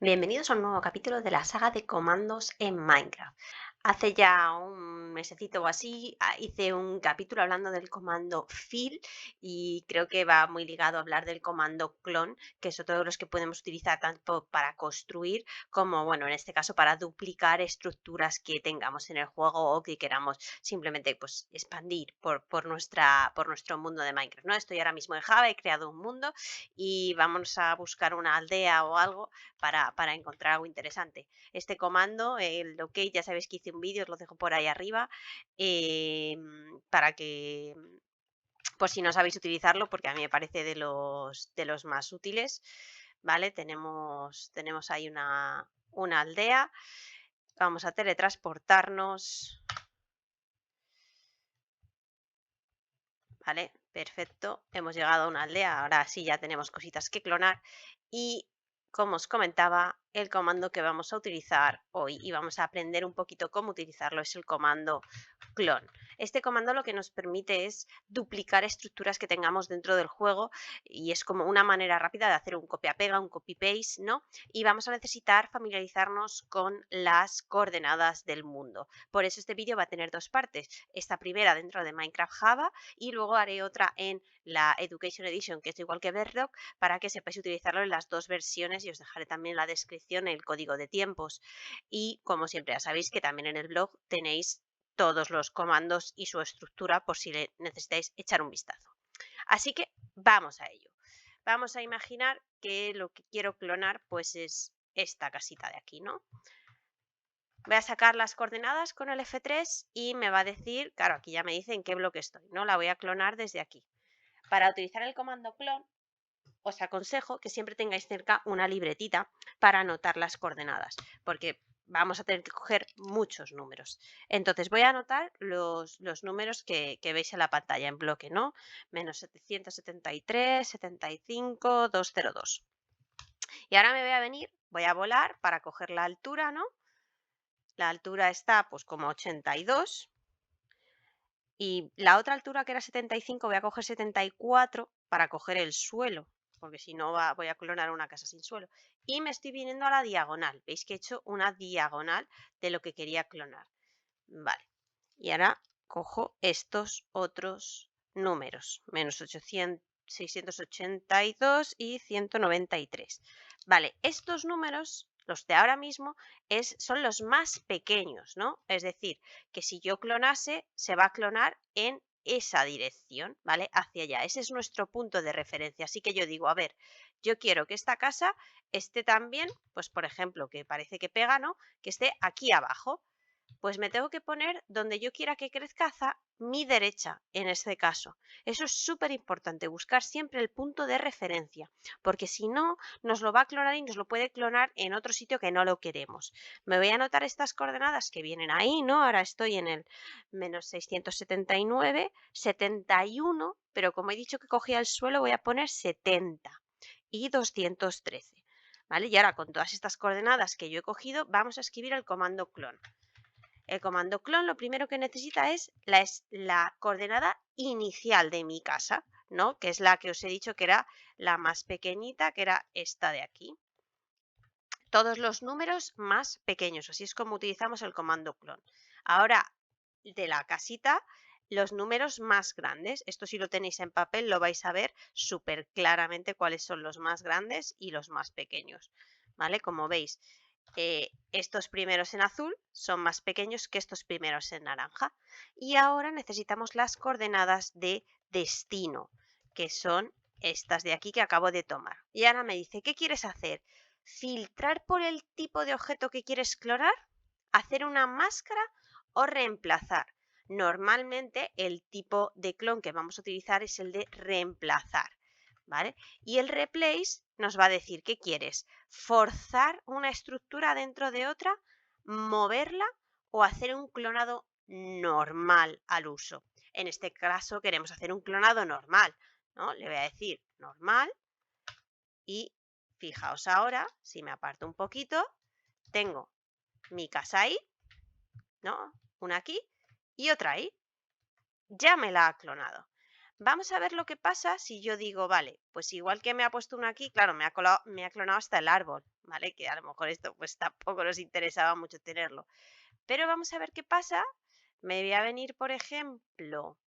Bienvenidos a un nuevo capítulo de la saga de comandos en Minecraft. Hace ya un mesecito o así hice un capítulo hablando del comando fill y creo que va muy ligado a hablar del comando clone, que son todos los que podemos utilizar tanto para construir como, bueno, en este caso para duplicar estructuras que tengamos en el juego o que queramos simplemente pues expandir por nuestro mundo de Minecraft, ¿no? Estoy ahora mismo en Java, he creado un mundo y vamos a buscar una aldea o algo para encontrar algo interesante. Este comando, el OK, ya sabéis que hice un vídeo, os lo dejo por ahí arriba, para que, por si no sabéis utilizarlo, porque a mí me parece de los más útiles, ¿vale? Tenemos ahí una aldea, vamos a teletransportarnos, ¿vale? Perfecto, hemos llegado a una aldea, ahora sí ya tenemos cositas que clonar y como os comentaba, el comando que vamos a utilizar hoy y vamos a aprender un poquito cómo utilizarlo es el comando clone. Este comando lo que nos permite es duplicar estructuras que tengamos dentro del juego y es como una manera rápida de hacer un copia-pega, un copy-paste, ¿no? Y vamos a necesitar familiarizarnos con las coordenadas del mundo. Por eso este vídeo va a tener dos partes. Esta primera dentro de Minecraft Java y luego haré otra en la Education Edition, que es igual que Bedrock, para que sepáis utilizarlo en las dos versiones y os dejaré también en la descripción el código de tiempos. Y como siempre ya sabéis que también en el blog tenéis todos los comandos y su estructura por si le necesitáis echar un vistazo. Así que vamos a ello. Vamos a imaginar que lo que quiero clonar pues es esta casita de aquí, ¿no? Voy a sacar las coordenadas con el F3 y me va a decir, claro, aquí ya me dice en qué bloque estoy, ¿no? La voy a clonar desde aquí. Para utilizar el comando clone, os aconsejo que siempre tengáis cerca una libretita para anotar las coordenadas, porque vamos a tener que coger muchos números. Entonces voy a anotar los números que veis en la pantalla en bloque, ¿no? Menos 773, 75, 202. Y ahora me voy a venir, voy a volar para coger la altura, ¿no? La altura está pues como 82 y la otra altura que era 75 voy a coger 74 para coger el suelo, porque si no voy a clonar una casa sin suelo. Y me estoy viniendo a la diagonal. Veis que he hecho una diagonal de lo que quería clonar. Vale. Y ahora cojo estos otros números. Menos 800, 682 y 193. Vale, estos números, los de ahora mismo, son los más pequeños, ¿no? Es decir, que si yo clonase, se va a clonar en esa dirección, ¿vale? Hacia allá. Ese es nuestro punto de referencia. Así que yo digo, a ver, yo quiero que esta casa esté también, pues por ejemplo, que parece que pega, ¿no? Que esté aquí abajo. Pues me tengo que poner donde yo quiera que crezca hacia mi derecha, en este caso. Eso es súper importante, buscar siempre el punto de referencia, porque si no, nos lo va a clonar y nos lo puede clonar en otro sitio que no lo queremos. Me voy a anotar estas coordenadas que vienen ahí, ¿no? Ahora estoy en el menos 679, 71, pero como he dicho que cogía el suelo, voy a poner 70 y 213. ¿Vale? Y ahora con todas estas coordenadas que yo he cogido, vamos a escribir el comando clone. El comando clone lo primero que necesita es la coordenada inicial de mi casa, ¿no? Que es la que os he dicho que era la más pequeñita, que era esta de aquí. Todos los números más pequeños, así es como utilizamos el comando clone. Ahora, de la casita, los números más grandes. Esto si lo tenéis en papel lo vais a ver súper claramente cuáles son los más grandes y los más pequeños, ¿vale? Como veis, estos primeros en azul son más pequeños que estos primeros en naranja. Y ahora necesitamos las coordenadas de destino, que son estas de aquí que acabo de tomar. Y ahora me dice, ¿qué quieres hacer? ¿Filtrar por el tipo de objeto que quieres clonar? ¿Hacer una máscara o reemplazar? Normalmente el tipo de clon que vamos a utilizar es el de reemplazar, ¿vale? Y el replace nos va a decir, ¿qué quieres? ¿Forzar una estructura dentro de otra? ¿Moverla? ¿O hacer un clonado normal al uso? En este caso queremos hacer un clonado normal, ¿no? Le voy a decir normal y fijaos ahora, si me aparto un poquito, tengo mi casa ahí, ¿no? Una aquí y otra ahí. Ya me la ha clonado. Vamos a ver lo que pasa si yo digo, vale, pues igual que me ha puesto uno aquí, claro, me ha clonado hasta el árbol, ¿vale? Que a lo mejor esto pues tampoco nos interesaba mucho tenerlo. Pero vamos a ver qué pasa. Me voy a venir, por ejemplo,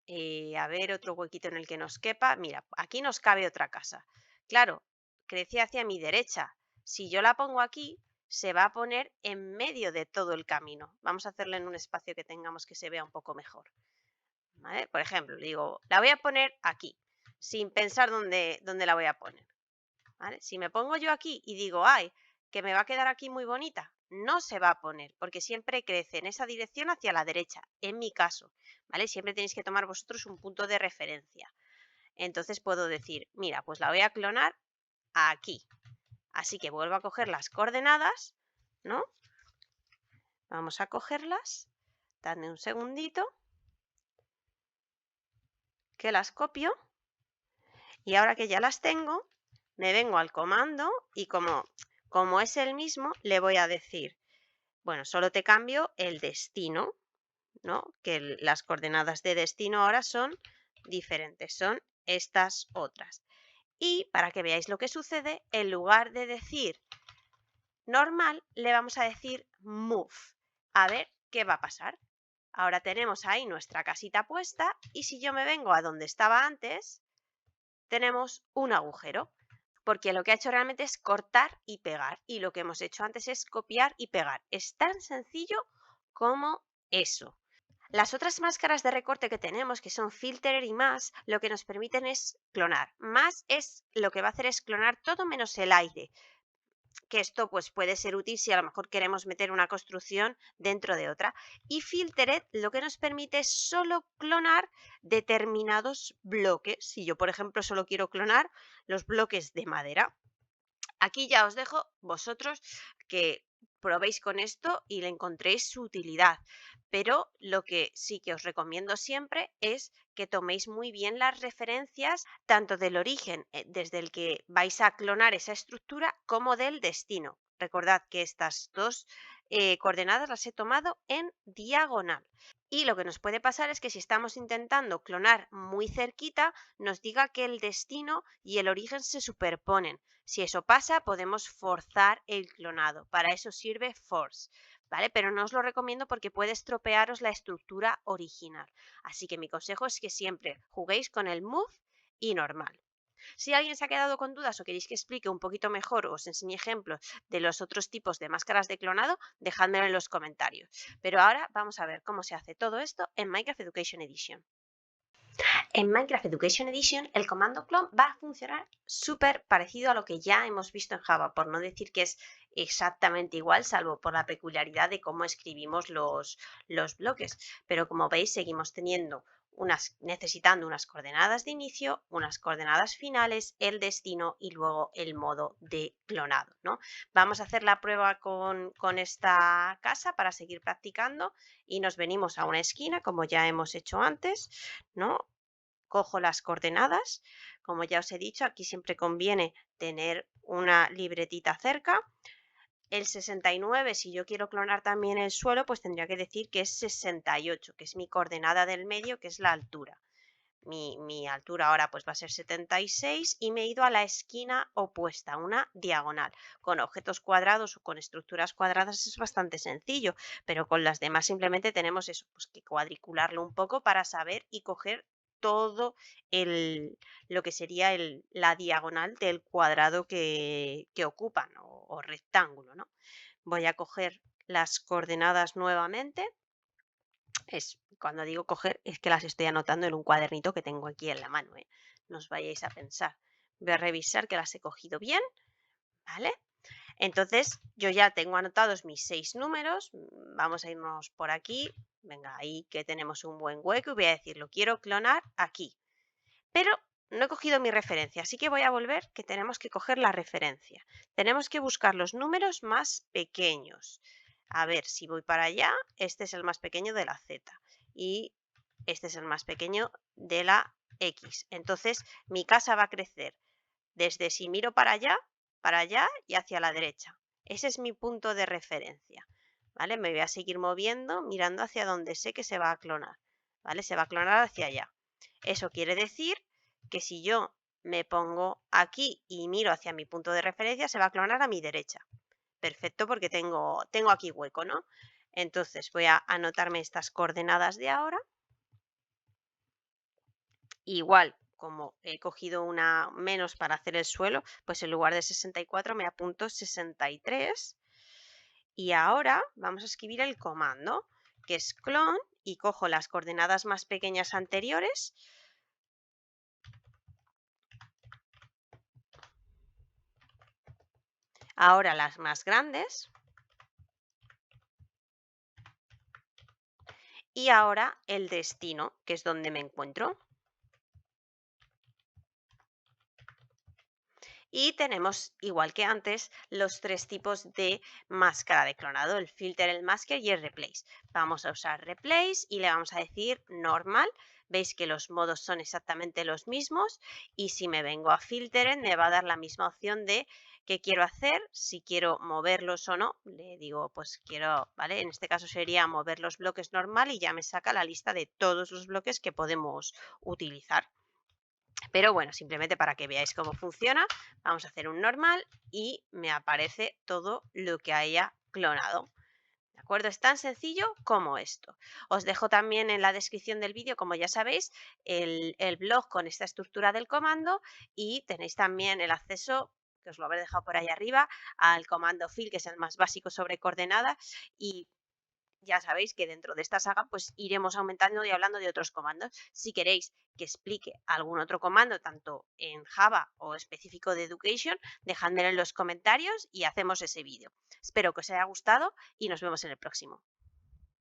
a ver otro huequito en el que nos quepa. Mira, aquí nos cabe otra casa. Claro, crece hacia mi derecha. Si yo la pongo aquí, se va a poner en medio de todo el camino. Vamos a hacerla en un espacio que tengamos que se vea un poco mejor. ¿Vale? Por ejemplo, digo, la voy a poner aquí, sin pensar dónde la voy a poner. ¿Vale? Si me pongo yo aquí y digo, ay, que me va a quedar aquí muy bonita, no se va a poner, porque siempre crece en esa dirección hacia la derecha, en mi caso, ¿vale? Siempre tenéis que tomar vosotros un punto de referencia. Entonces puedo decir, mira, pues la voy a clonar aquí. Así que vuelvo a coger las coordenadas, ¿no? Vamos a cogerlas, dadme un segundito, que las copio, y ahora que ya las tengo, me vengo al comando y como es el mismo, le voy a decir, bueno, solo te cambio el destino, ¿no? Que las coordenadas de destino ahora son diferentes, son estas otras. Y para que veáis lo que sucede, en lugar de decir normal, le vamos a decir move. A ver qué va a pasar. Ahora tenemos ahí nuestra casita puesta y si yo me vengo a donde estaba antes, tenemos un agujero. Porque lo que ha hecho realmente es cortar y pegar. Y lo que hemos hecho antes es copiar y pegar. Es tan sencillo como eso. Las otras máscaras de recorte que tenemos, que son Filter y más, lo que nos permiten es clonar. Más es lo que va a hacer es clonar todo menos el aire. Que esto pues puede ser útil si a lo mejor queremos meter una construcción dentro de otra. Y Filtered lo que nos permite es solo clonar determinados bloques. Si yo, por ejemplo, solo quiero clonar los bloques de madera. Aquí ya os dejo vosotros que probéis con esto y le encontréis su utilidad. Pero lo que sí que os recomiendo siempre es que toméis muy bien las referencias tanto del origen desde el que vais a clonar esa estructura como del destino. Recordad que estas dos coordenadas las he tomado en diagonal. Y lo que nos puede pasar es que si estamos intentando clonar muy cerquita, nos diga que el destino y el origen se superponen. Si eso pasa, podemos forzar el clonado. Para eso sirve force, ¿vale? Pero no os lo recomiendo porque puede estropearos la estructura original. Así que mi consejo es que siempre juguéis con el move y normal. Si alguien se ha quedado con dudas o queréis que explique un poquito mejor o os enseñe ejemplos de los otros tipos de máscaras de clonado, dejádmelo en los comentarios. Pero ahora vamos a ver cómo se hace todo esto en Minecraft Education Edition. En Minecraft Education Edition el comando clone va a funcionar súper parecido a lo que ya hemos visto en Java, por no decir que es exactamente igual, salvo por la peculiaridad de cómo escribimos los bloques. Pero como veis, seguimos teniendo necesitando unas coordenadas de inicio, unas coordenadas finales, el destino y luego el modo de clonado, ¿no? Vamos a hacer la prueba con esta casa para seguir practicando y nos venimos a una esquina, como ya hemos hecho antes, ¿no? Cojo las coordenadas, como ya os he dicho, aquí siempre conviene tener una libretita cerca. El 69, si yo quiero clonar también el suelo, pues tendría que decir que es 68, que es mi coordenada del medio, que es la altura. Mi altura ahora pues va a ser 76 y me he ido a la esquina opuesta, una diagonal. Con objetos cuadrados o con estructuras cuadradas es bastante sencillo, pero con las demás simplemente tenemos eso, pues que cuadricularlo un poco para saber y coger todo lo que sería la diagonal del cuadrado que ocupan o rectángulo, ¿no? Voy a coger las coordenadas nuevamente. Cuando digo coger, es que las estoy anotando en un cuadernito que tengo aquí en la mano, ¿eh? No os vayáis a pensar. Voy a revisar que las he cogido bien, ¿vale? Entonces, yo ya tengo anotados mis 6 números. Vamos a irnos por aquí. Venga, ahí que tenemos un buen hueco y voy a decir, lo quiero clonar aquí. Pero no he cogido mi referencia, así que voy a volver que tenemos que coger la referencia. Tenemos que buscar los números más pequeños. A ver, si voy para allá, este es el más pequeño de la Z y este es el más pequeño de la X. Entonces, mi casa va a crecer desde si miro para allá y hacia la derecha. Ese es mi punto de referencia. ¿Vale? Me voy a seguir moviendo, mirando hacia donde sé que se va a clonar. ¿Vale? Se va a clonar hacia allá. Eso quiere decir que si yo me pongo aquí y miro hacia mi punto de referencia, se va a clonar a mi derecha. Perfecto, porque tengo aquí hueco, ¿no? Entonces voy a anotarme estas coordenadas de ahora. Igual, como he cogido una menos para hacer el suelo, pues en lugar de 64 me apunto 63. Y ahora vamos a escribir el comando, que es clon, y cojo las coordenadas más pequeñas anteriores. Ahora las más grandes. Y ahora el destino, que es donde me encuentro. Y tenemos, igual que antes, los tres tipos de máscara de clonado, el filter, el masker y el replace. Vamos a usar replace y le vamos a decir normal. Veis que los modos son exactamente los mismos y si me vengo a filter me va a dar la misma opción de qué quiero hacer, si quiero moverlos o no. Le digo, pues quiero, ¿vale? En este caso sería mover los bloques normal y ya me saca la lista de todos los bloques que podemos utilizar. Pero bueno, simplemente para que veáis cómo funciona, vamos a hacer un normal y me aparece todo lo que haya clonado. ¿De acuerdo? Es tan sencillo como esto. Os dejo también en la descripción del vídeo, como ya sabéis, el blog con esta estructura del comando y tenéis también el acceso, que os lo habré dejado por ahí arriba, al comando fill, que es el más básico sobre coordenadas, y ya sabéis que dentro de esta saga pues iremos aumentando y hablando de otros comandos. Si queréis que explique algún otro comando, tanto en Java o específico de Education, dejádmelo en los comentarios y hacemos ese vídeo. Espero que os haya gustado y nos vemos en el próximo.